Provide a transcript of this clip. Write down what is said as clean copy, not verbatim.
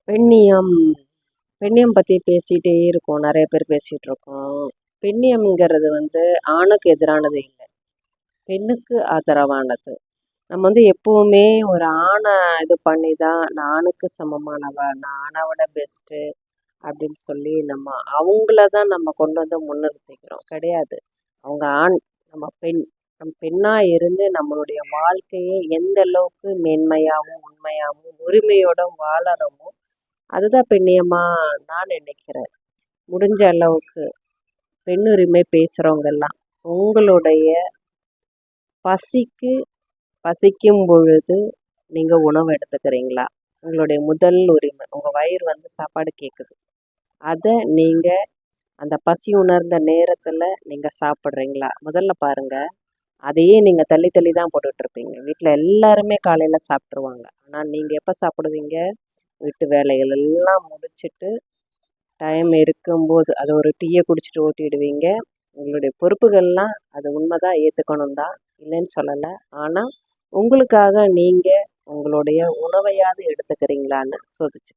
பெண்ணியம் பெண்ணியம் பற்றி பேசிகிட்டே இருக்கோம், நிறைய பேர் பேசிகிட்டு இருக்கோம். பெண்ணியம்ங்கிறது ஆணுக்கு எதிரானது இல்லை, பெண்ணுக்கு ஆதரவானது. நம்ம எப்போவுமே ஒரு ஆணை இது பண்ணி தான் நான் ஆணுக்கு சமமானவ, நான் ஆணை விட பெஸ்ட்டு அப்படின்னு சொல்லி நம்ம அவங்கள தான் நம்ம கொண்டு முன்னிறுத்திக்கிறோம். கிடையாது, அவங்க ஆண், நம்ம பெண். நம்ம பெண்ணாக இருந்து நம்மளுடைய வாழ்க்கையை எந்த அளவுக்கு மேன்மையாகவும் உண்மையாகவும் உரிமையோடும் வாழறோமோ அதுதான் பெண்ணியமாக நான் நினைக்கிறேன். முடிஞ்ச அளவுக்கு பெண்ணுரிமை பேசுகிறவங்கெல்லாம் உங்களுடைய பசிக்கும் பொழுது நீங்கள் உணவு எடுத்துக்கிறீங்களா? உங்களுடைய முதல் உரிமை, உங்கள் வயிறு சாப்பாடு கேட்குது, அதை நீங்கள் அந்த பசி உணர்ந்த நேரத்தில் நீங்கள் சாப்பிட்றீங்களா? முதல்ல பாருங்கள். அதையே நீங்கள் தள்ளி தள்ளி தான் போட்டுட்ருப்பீங்க. வீட்டில் எல்லாருமே காலையில் சாப்பிட்ருவாங்க. ஆனால் நீங்கள் எப்போ சாப்பிடுவீங்க? வீட்டு வேலைகள் எல்லாம் முடிச்சுட்டு டைம் இருக்கும்போது அது ஒரு டீயை குடிச்சிட்டு ஓட்டிடுவீங்க. உங்களுடைய பொறுப்புகள்லாம் அது உண்மைதான், ஏற்றுக்கணும் தான், இல்லைன்னு சொல்லலை. ஆனால் உங்களுக்காக நீங்கள் உங்களுடைய உணவையாவது எடுத்துக்கிறீங்களான்னு சோதிச்சு